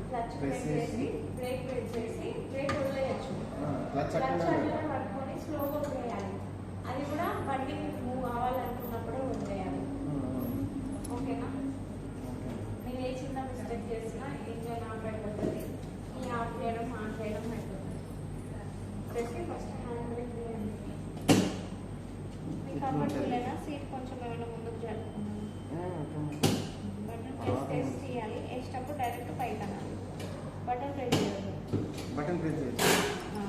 Clutch press చేసి break press చేసి break వదిలేయచ్చు. Clutch అట్లా పట్టుకొని స్లోగా వదిలేయాలి. అది కూడా బండి మూవ్ కావాలనుకున్నప్పుడే వదిలేయాలి. ఓకేనా? నేను ఏ చిన్న మిస్టేక్ చేసినా ఇంజన్ ఆఫ్ అయిపోతుంది. ఈ ఆఫ్ చేయడం ఆన్ చేయడం అయిపోతుంది. చేసి ఫస్ట్ హ్యాండ్ బ్రేక్ వేయండి. మీకు కంఫర్టబుల్ అయినా సీట్ కొంచెం ఏమైనా ముందుకు జరుపుకున్నాను. బటన్ ప్రెస్ చేసి తీయాలి. వేసేటప్పుడు డైరెక్ట్ పైకి అనాలి. బటన్ ప్రెస్ చేయాలి. బటన్ ప్రెస్ చేయాలి.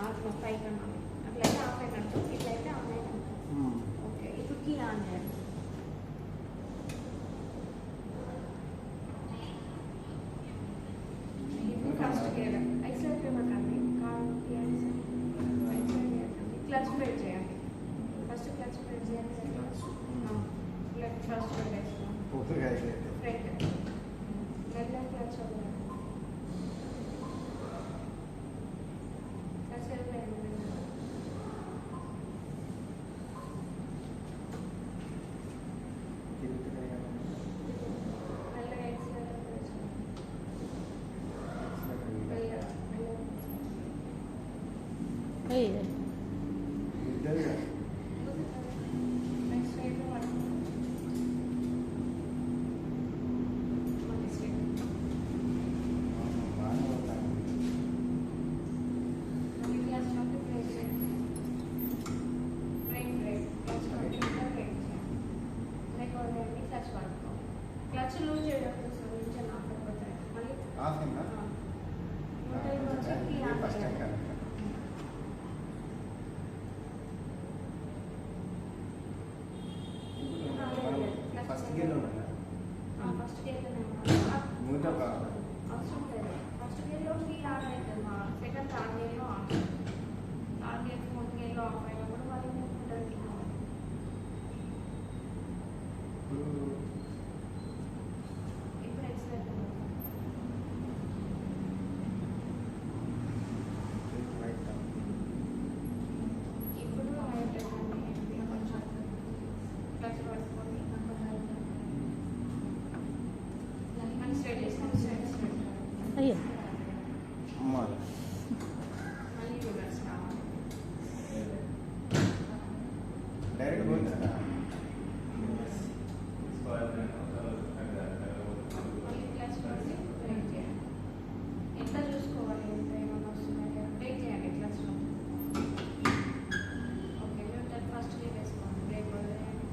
అట్లా పైకి అనాలి. అట్లయితే ఆఫ్ అయినట్టు, ఇట్లయితే ఆన్ అయినట్టు. ఓకే, ఇప్పుడు కీ ఆన్ చేయాలి. ఇప్పుడు ఫస్ట్ గేర్ ఎక్సలెంట్ ఇవ్వకండి. క్లచ్ ప్రెస్ చేయాలి. ఫస్ట్ క్లచ్ ప్రెస్ చేయాలి. ఫస్ట్ పెట్టేస్తాం. ఫ్రంట్ మెల్లగా క్లచ్ అవ్వాలి. క్లచ్ వెళ్ళిపోయింది. మెల్లగా ఎక్సలెంట్ ప్రెస్ చేయాలి. Next right one clutch loose చేయడం కోసం ఇంజన్ ఆఫ్ అయిపోతాయి. మళ్ళీ ఆఫ్ అయిందా? ఫస్ట్ ఫస్ట్ గేర్లో ఫస్ట్ గేర్లోనే న్యూట్రల్ అవసరం లేదు. ఫస్ట్ గేర్లో కీ ఆన్ అవుతుంది. సెకండ్ థర్డ్ గేర్లో ఆఫ్. థర్డ్ గేర్ ఫోర్త్ గేర్లో ఆఫ్ అయినప్పుడు మళ్ళీ న్యూట్రల్ కీ ఆన్. ఇప్పుడు ఎక్సలెంట్ ఇప్పుడు కొంచెం క్లచ్ పట్టుకొని మళ్ళీ స్ట్రైట్ చేస్తాం. స్ట్రైట్ అయ్యో మళ్ళీ రివర్స్ రావాలి. డైరెక్ట్ పోయిందా? మళ్ళీ క్లచ్ పట్టి బ్రేక్ చేయాలి. ఎంత చూసుకోవాలి, ఎంత ఏమైనా వస్తున్నాయి బ్రేక్ చేయండి క్లచ్లో. ఓకే, న్యూట్రల్ ఫస్ట్ గేర్ వేసుకోండి. బ్రేక్ వదిలేయండి.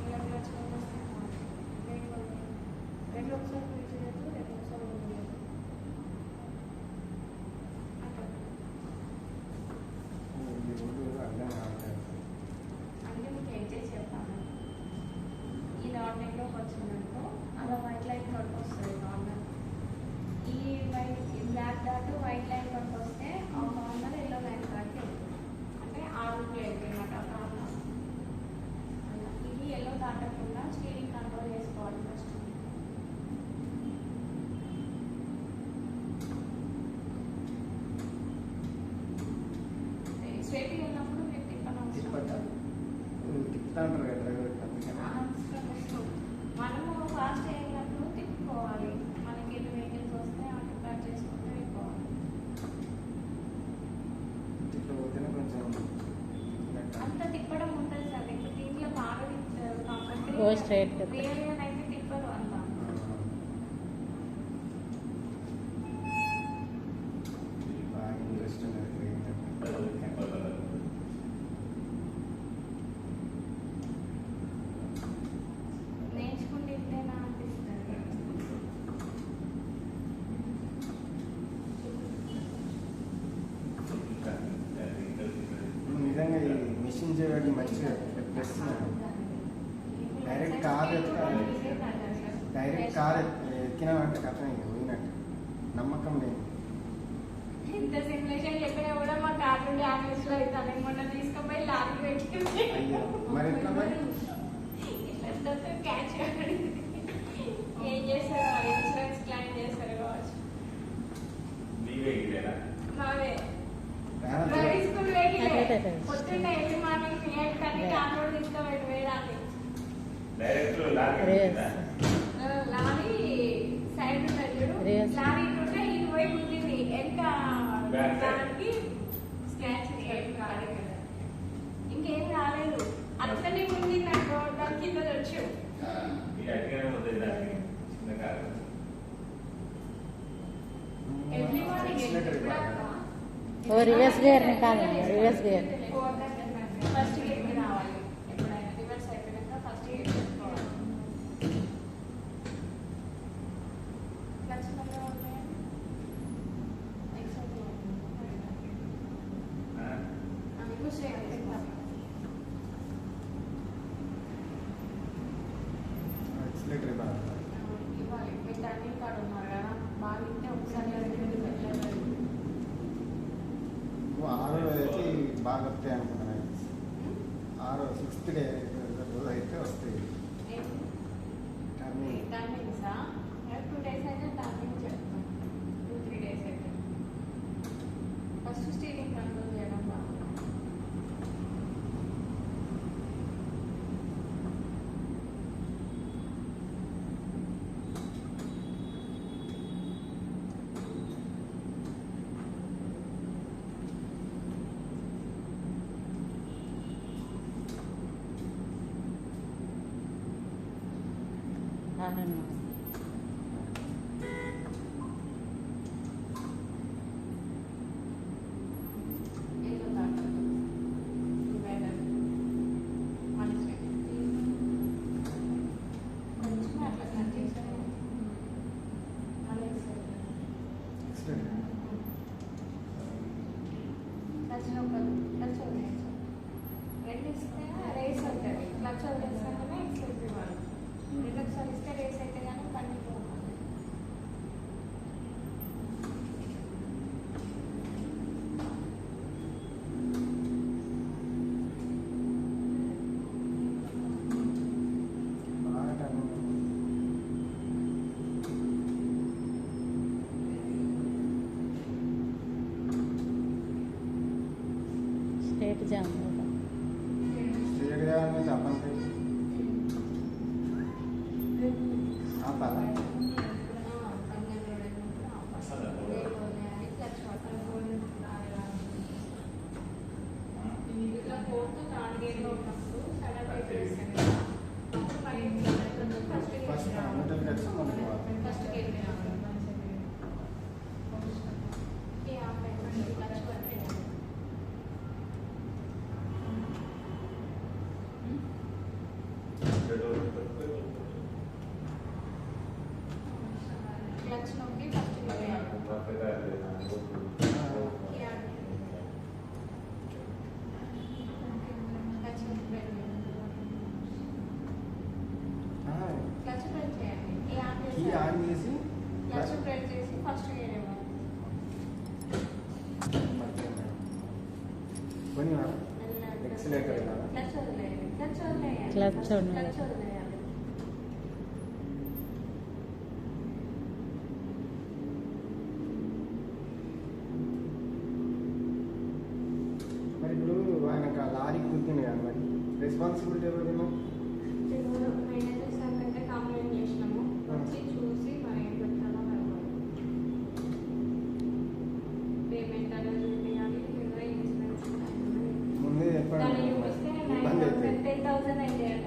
ఇలా క్లచ్ వదిలేస్తే బ్రేక్ వదిలేయండి. రెండు ఒకసారి బ్రేక్ చేయొద్దు, రెండు ఒకసారి వదిలేయద్దు. అట్లా అంటే మీకు ఏం చేసి చెప్తాను. ఈ నార్మల్లోకి వచ్చిందనుకో అలా వైట్ లైన్ వరకు వస్తుంది. నార్మల్ ఈ వైట్ ఈ బ్లాక్ డాట్ వైట్ లైన్ వరకు వస్తే ఆ నార్మల్ ఎల్లో లైన్ కాడికి అంటే ఆరు ప్లేట్ అనమాట. ఇది ఎల్లో దాటకుండా స్టీరింగ్ కంట్రోల్ చేసుకోవాలి ఫస్ట్. స్ట్రైట్గా ఉన్నప్పుడు మీరు తిప్పనవసరం. తిప్పుతాంటారు కదా డ్రైవర్. మనము ఫాస్ట్ అయినప్పుడు తిప్పుకోవాలి. మనకి ఎన్ని వెహికల్స్ వస్తే అటు కట్ చేసుకుంటూ వెళ్ళిపోవాలి. ఇట్లా పోతేనే కొంచెం అంత తిప్పడం ఉంటుంది సార్. ఇప్పుడు దీంట్లో బాగా ఓ స్ట్రైట్ రియల్గా అయితే తిప్పరు అంత. బాగా ఇంట్రెస్ట్ ఉన్నది. నేర్చుకుంటే ఇంతేనా అనిపిస్తుంది. నిజంగా ఈ మిషన్ చేయడానికి మంచిగా ప్లస్. డైరెక్ట్ కార్ ఎక్కినామంటే కథం ఇక పోయినట్టు. నమ్మకం లేదు. ఇంత సిమ్యులేషన్ చెప్పినా కూడా మా కార్ నుండి ఆఫీస్లో అవుతాను. మొన్న తీసుకుపోయి లారీ పెట్టింది. అయ్యో మరి ఎట్లా మరి? ఇట్లా క్యాచ్ ఏం చేస్తారు? ఇన్సూరెన్స్ క్లెయిమ్ చేస్తారు కావచ్చు. మావే డ్రైవింగ్ స్కూల్ వెహికల్ పొద్దున్నే ఎర్లీ మార్నింగ్ 8 కానీ కార్ రోడ్ తీసుకోవాలి వేడాలి. డైరెక్ట్ రేస్ లారీ సైడ్ ఉంటుంది చూడు. Yes. లారీ ఉంటే ఇటు పోయి గుద్దింది. వెనక Back side. దానికి స్క్రాచ్ ఏం కాలేదు కదా. ఇంకేం రాలేదు. అట్లనే ఉంది నాకు దాని కింద వచ్చు. ఎవ్రీ మార్నింగ్ ఓ రివర్స్ గేర్ నికాలి రివర్స్ గేర్ ఫస్ట్ గేర్ కి రావాలి. ఎప్పుడైనా రివర్స్ అయిపోయాక ఫస్ట్ గేర్ పెట్టుకోవాలి. క్లచ్ మళ్ళీ ఉంటాయి. ఎక్సెప్ట్ అందుకు సేమ్ ఎక్సిలేటర్ ఇవ్వాలి. ఇవ్వాలి. మీరు టర్నింగ్ కార్డు ఉన్నారు కదా, బాగా ఇంటే ఒకసారి రెండు పెట్టలేదు. ఆరో అయితే బాగా వస్తాయి అనుకున్నాను. 6th డే రోజు అయితే వస్తాయి. టర్నింగ్ టర్నింగ్సా 2 days అయితే టర్నింగ్ చెప్తాం. 2-3 days అయితే ఫస్ట్ స్టీరింగ్ కంట్రోల్ చేయడం బాగుంది. అవును ఏదో దాటాలి. డివైడర్ మనకి కొంచెం అట్లా కట్ చేసాను. అలాగే ఎక్సిలేటర్ క్లచ్ ఒకరు క్లచ్ వదిలేసి రెండు ఇస్తే రేస్ అవుతుంది. క్లచ్ వదిలేస్తానే ఎక్స్ప్రెస్ ఇవ్వాలి. రెండు ఒకసారి ఇస్తే రేస్ అయితే కానీ బండి పోవాలి. బాగా టర్నింగ్ స్ట్రేట్ జామ్ స్ట్రేట్గా చెప్పండి. ఆపాలా? ఫస్ట్ న్యూట్రల్ కట్స్ మనకి క్లచ్ నొక్కి ఫస్ట్ క్లచ్ ప్రెస్ చేయండి. కీ ఆన్ చేసి క్లచ్ ప్రెస్ చేసి ఫస్ట్ గేర్ ఇవ్వాలి. కొని ఎక్సిలేటర్ క్లచ్ వదిలేయాలి. క్లచ్ వదిలేయాలి. Clutch వదిలేయాలి. క్లచ్ వదిలేయాలి. మరి ఇప్పుడు ఆయన లారీ కుట్టింది కదా, మరి రెస్పాన్సిబిలిటీ ఎవరు? మేనేజర్ సార్ కంటే కంప్లైంట్ చేసినాము. వచ్చి చూసి మరి ఏం పెట్టాలో పేమెంట్ అనేది చూపించాలి. లేదా ఇన్సూరెన్స్ ముందే దాన్ని చెప్పండి. చూపిస్తే ఇబ్బంది అవుతుంది. 10,000 అయ్యాట.